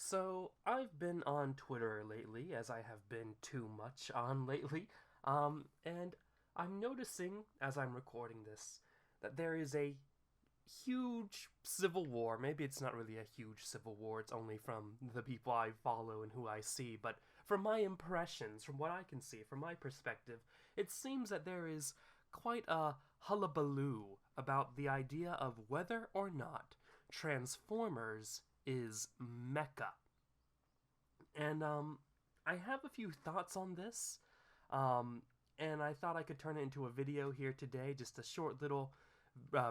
So, I've been on Twitter lately, as I have been too much on lately, and I'm noticing, as I'm recording this, that there is a huge civil war. Maybe it's not really a huge civil war, it's only from the people I follow and who I see, but from my impressions, from what I can see, from my perspective, it seems that there is quite a hullabaloo about the idea of whether or not Transformers is mecha. And I have a few thoughts on this. And I thought I could turn it into a video here today, just a short little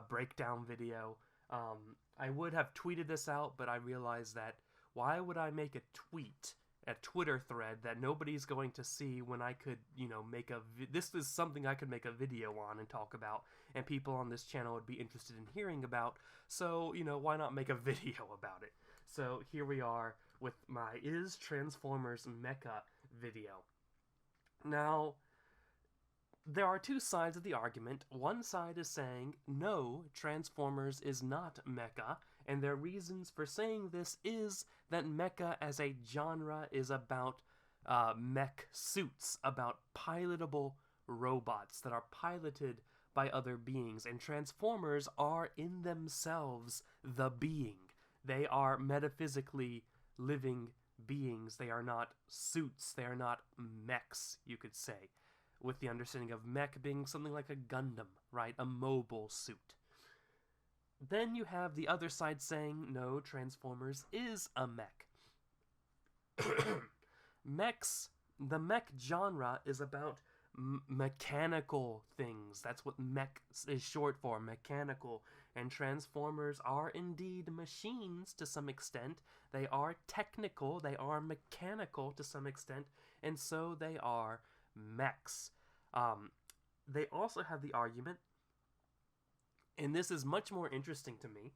breakdown video. I would have tweeted this out, but I realized that why would I make a tweet, a Twitter thread that nobody's going to see when I could, make this is something I could make a video on and talk about, and people on this channel would be interested in hearing about, so, why not make a video about it? So here we are with my Is Transformers Mecha video. Now, there are two sides of the argument. One side is saying, no, Transformers is not mecha, and their reasons for saying this is that mecha as a genre is about mech suits, about pilotable robots that are piloted by other beings, and Transformers are in themselves the being. They are metaphysically living beings. They are not suits. They are not mechs, you could say, with the understanding of mech being something like a Gundam, right? A mobile suit. Then you have the other side saying, no, Transformers is a mech. The mech genre is about mechanical things. That's what mech is short for, mechanical. And Transformers are indeed machines to some extent. They are technical, they are mechanical to some extent, and so they are mechs. They also have the argument, and this is much more interesting to me,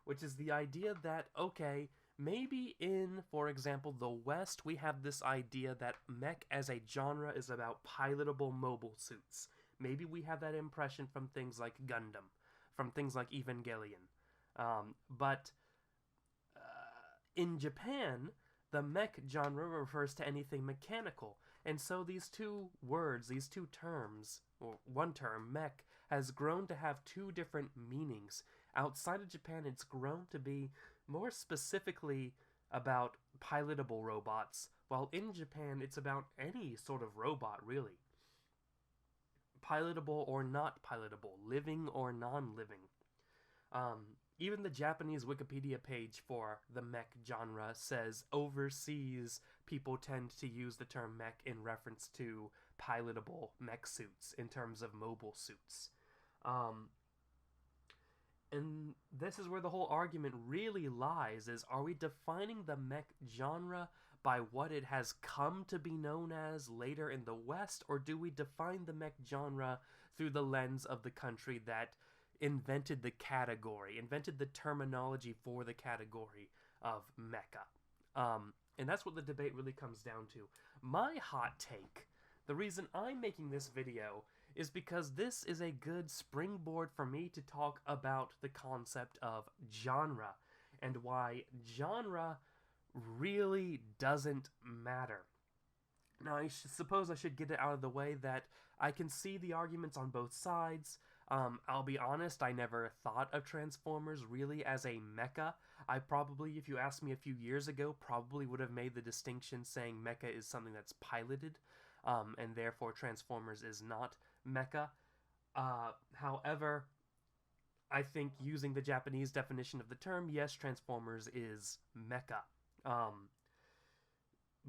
which is the idea that, okay, maybe in, for example, the West, we have this idea that mech as a genre is about pilotable mobile suits. Maybe we have that impression from things like Gundam, from things like Evangelion. But in Japan, the mech genre refers to anything mechanical, and so these two words, these two terms, or one term, mech, has grown to have two different meanings. Outside of Japan, it's grown to be more specifically about pilotable robots, while in Japan, it's about any sort of robot, really. Pilotable or not pilotable, living or non-living. Even the Japanese Wikipedia page for the mech genre says overseas people tend to use the term mech in reference to pilotable mech suits in terms of mobile suits. And this is where the whole argument really lies, is are we defining the mech genre by what it has come to be known as later in the West, or do we define the mech genre through the lens of the country that invented the category, invented the terminology for the category of mecha? And that's what the debate really comes down to. My hot take, the reason I'm making this video, is because this is a good springboard for me to talk about the concept of genre, and why genre really doesn't matter. Now, I suppose I should get it out of the way that I can see the arguments on both sides. I'll be honest, I never thought of Transformers really as a mecha. I probably, if you asked me a few years ago, probably would have made the distinction saying mecha is something that's piloted, and therefore Transformers is not mecha. However, I think using the Japanese definition of the term, yes, Transformers is mecha.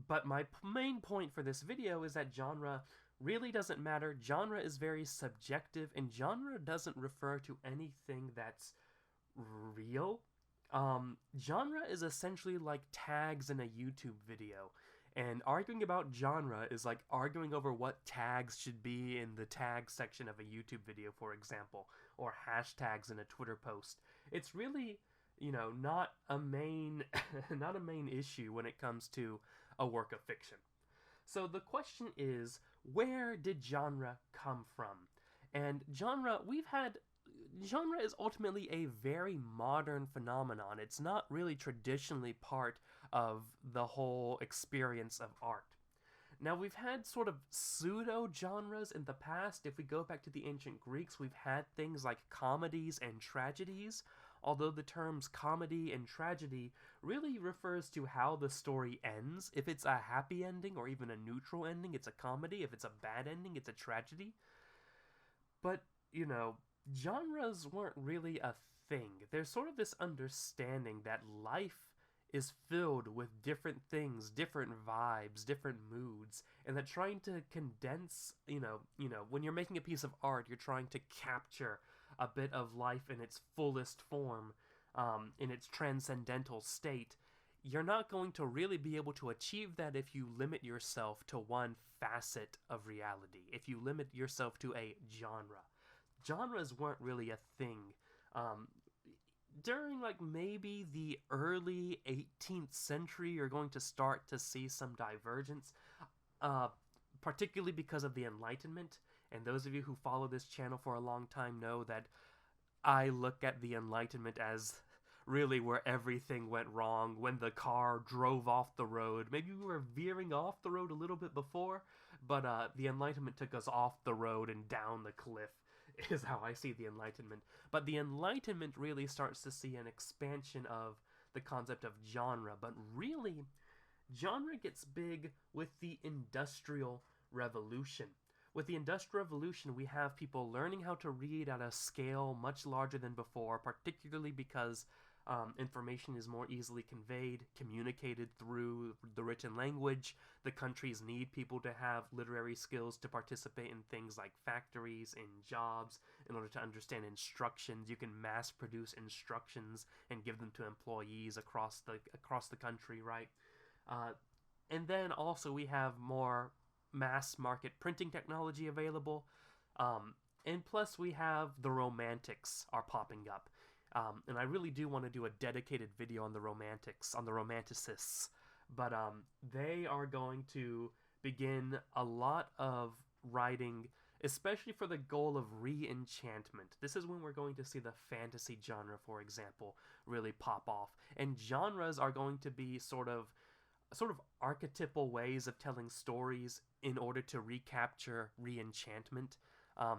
But my main point for this video is that genre really doesn't matter. Genre is very subjective, and genre doesn't refer to anything that's real. Genre is essentially like tags in a YouTube video, and arguing about genre is like arguing over what tags should be in the tag section of a YouTube video, for example, or hashtags in a Twitter post. It's really, not a main not a main issue when it comes to a work of fiction. So the question is, where did genre come from? And genre, we've had genre is ultimately a very modern phenomenon. It's not really traditionally part of the whole experience of art. Now, we've had sort of pseudo genres in the past. If we go back to the ancient Greeks, we've had things like comedies and tragedies, although the terms comedy and tragedy really refers to how the story ends. If it's a happy ending or even a neutral ending, it's a comedy. If it's a bad ending, it's a tragedy. But, genres weren't really a thing. There's sort of this understanding that life is filled with different things, different vibes, different moods, and that trying to condense, when you're making a piece of art, you're trying to capture a bit of life in its fullest form, in its transcendental state. You're not going to really be able to achieve that if you limit yourself to one facet of reality, if you limit yourself to a genre. Genres weren't really a thing. During maybe the early 18th century, you're going to start to see some divergence, particularly because of the Enlightenment. And those of you who follow this channel for a long time know that I look at the Enlightenment as really where everything went wrong, when the car drove off the road. Maybe we were veering off the road a little bit before, but the Enlightenment took us off the road and down the cliff, is how I see the Enlightenment. But the Enlightenment really starts to see an expansion of the concept of genre, but really, genre gets big with the Industrial Revolution. With the Industrial Revolution, we have people learning how to read at a scale much larger than before, particularly because information is more easily conveyed, communicated through the written language. The countries need people to have literary skills to participate in things like factories and jobs in order to understand instructions. You can mass produce instructions and give them to employees across the country, right? And then also we have more mass market printing technology available. And plus we have the Romantics are popping up. And I really do want to do a dedicated video on the Romantics, on the Romanticists. But they are going to begin a lot of writing, especially for the goal of re-enchantment. This is when we're going to see the fantasy genre, for example, really pop off. And genres are going to be sort of archetypal ways of telling stories in order to recapture re-enchantment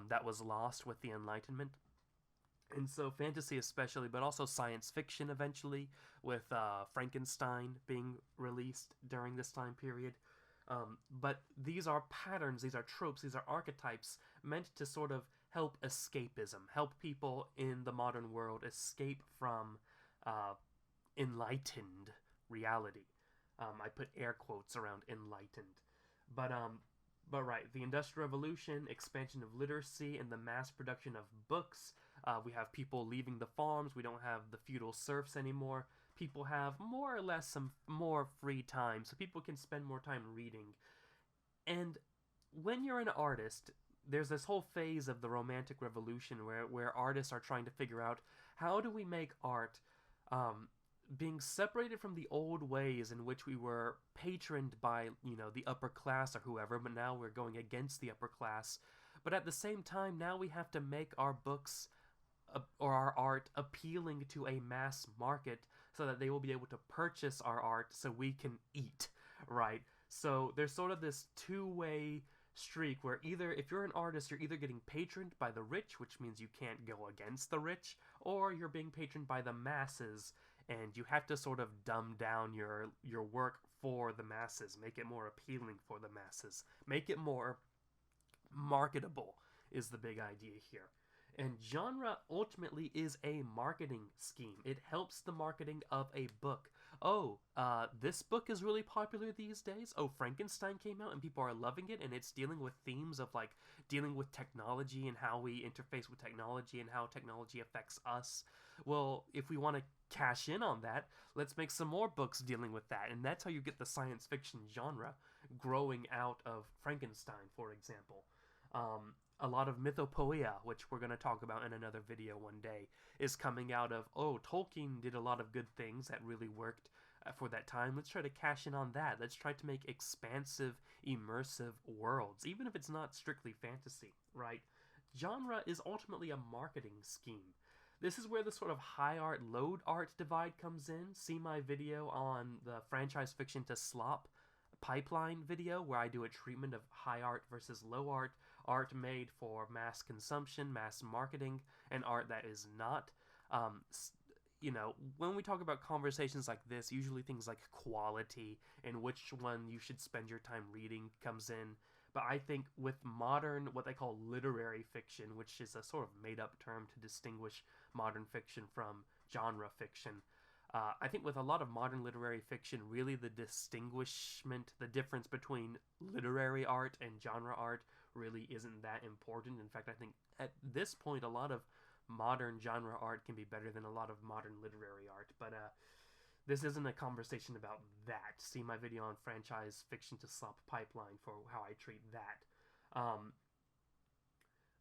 that was lost with the Enlightenment. And so fantasy especially, but also science fiction eventually, with Frankenstein being released during this time period. But these are patterns, these are tropes, these are archetypes meant to sort of help escapism, help people in the modern world escape from enlightened reality. I put air quotes around enlightened. But right, the Industrial Revolution, expansion of literacy, and the mass production of books. We have people leaving the farms. We don't have the feudal serfs anymore. People have more or less some more free time, so people can spend more time reading. And when you're an artist, there's this whole phase of the Romantic Revolution where artists are trying to figure out, how do we make art being separated from the old ways in which we were patroned by, the upper class or whoever, but now we're going against the upper class. But at the same time, now we have to make our books or our art appealing to a mass market so that they will be able to purchase our art so we can eat, right? So there's sort of this two-way streak where either, if you're an artist, you're either getting patroned by the rich, which means you can't go against the rich, or you're being patroned by the masses, and you have to sort of dumb down your work for the masses, make it more appealing for the masses, make it more marketable is the big idea here. And genre ultimately is a marketing scheme. It helps the marketing of a book. Oh, this book is really popular these days. Oh, Frankenstein came out and people are loving it, and it's dealing with themes of dealing with technology and how we interface with technology and how technology affects us. Well, if we want to cash in on that, let's make some more books dealing with that. And that's how you get the science fiction genre growing out of Frankenstein, for example. A lot of mythopoeia, which we're going to talk about in another video one day, is coming out of, oh, Tolkien did a lot of good things that really worked for that time. Let's try to cash in on that. Let's try to make expansive, immersive worlds, even if it's not strictly fantasy, right? genre is ultimately a marketing scheme. This is where the sort of high art, low art divide comes in. See my video on the franchise fiction to slop pipeline video where I do a treatment of high art versus low art, art made for mass consumption, mass marketing, and art that is not. You know, when we talk about conversations like this, usually things like quality and which one you should spend your time reading comes in. But I think with modern, what they call literary fiction, which is a sort of made-up term to distinguish modern fiction from genre fiction, I think with a lot of modern literary fiction, really the difference between literary art and genre art really isn't that important. In fact, I think at this point, a lot of modern genre art can be better than a lot of modern literary art. But this isn't a conversation about that. See my video on franchise fiction to slop pipeline for how I treat that.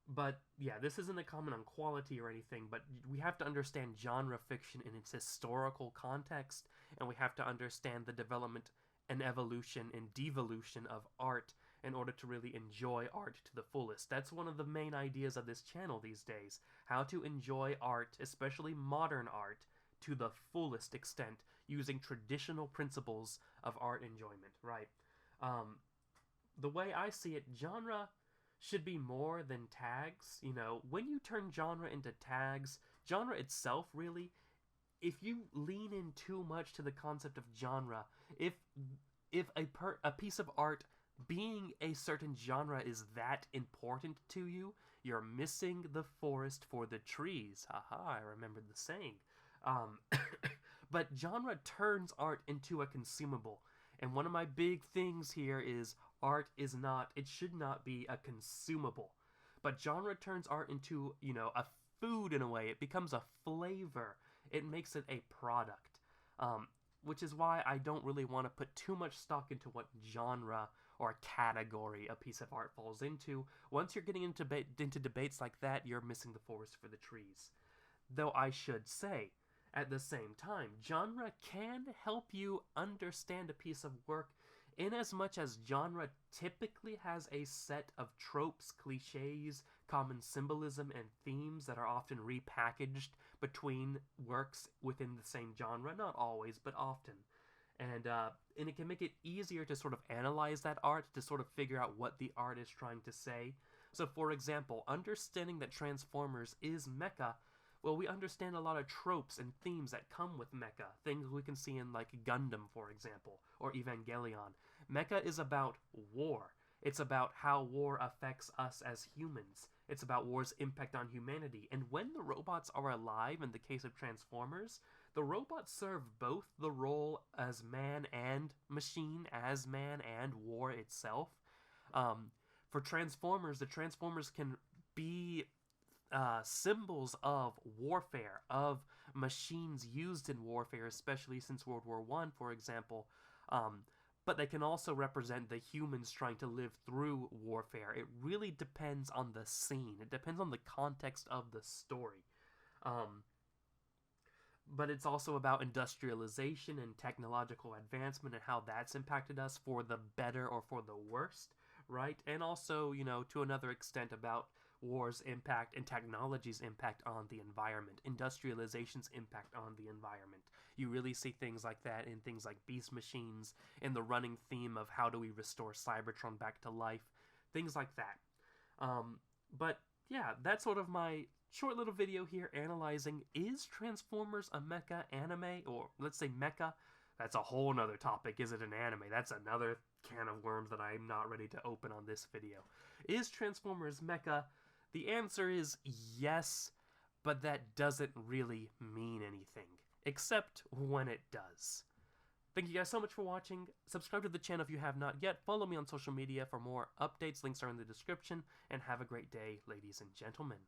But yeah, this isn't a comment on quality or anything, but we have to understand genre fiction in its historical context, and we have to understand the development and evolution and devolution of art in order to really enjoy art to the fullest. That's one of the main ideas of this channel these days, how to enjoy art, especially modern art, to the fullest extent, using traditional principles of art enjoyment, right? The way I see it, genre should be more than tags. You know, when you turn genre into tags, genre itself really, if you lean in too much to the concept of genre, if a piece of art being a certain genre is that important to you, you're missing the forest for the trees. Haha, I remembered the saying. But genre turns art into a consumable. And one of my big things here is art is not, it should not be a consumable. But genre turns art into, you know, a food in a way. It becomes a flavor. It makes it a product. Which is why I don't really want to put too much stock into what genre or category a piece of art falls into. Once you're getting into debates like that, you're missing the forest for the trees. Though I should say, at the same time, genre can help you understand a piece of work in as much as genre typically has a set of tropes, cliches, common symbolism, and themes that are often repackaged between works within the same genre. Not always, but often. And it can make it easier to sort of analyze that art, to sort of figure out what the art is trying to say. So for example, understanding that Transformers is mecha, well, we understand a lot of tropes and themes that come with mecha, things we can see in like Gundam, for example, or Evangelion. Mecha is about war. It's about how war affects us as humans. It's about war's impact on humanity. And when the robots are alive, in the case of Transformers, the robots serve both the role as man and machine, as man and war itself. For Transformers, the Transformers can be symbols of warfare, of machines used in warfare, especially since World War I, for example. But they can also represent the humans trying to live through warfare. It really depends on the scene. It depends on the context of the story. But it's also about industrialization and technological advancement and how that's impacted us for the better or for the worst, right? And also, you know, to another extent about war's impact and technology's impact on the environment, industrialization's impact on the environment. You really see things like that in things like Beast Machines, in the running theme of how do we restore Cybertron back to life, things like that. But yeah, that's sort of my short little video here analyzing, is Transformers a mecha anime? Or let's say mecha. That's a whole nother topic. Is it an anime? That's another can of worms that I'm not ready to open on this video. Is Transformers mecha? The answer is yes, but that doesn't really mean anything, except when it does. Thank you guys so much for watching. Subscribe to the channel if you have not yet. Follow me on social media for more updates. Links are in the description. And have a great day, ladies and gentlemen.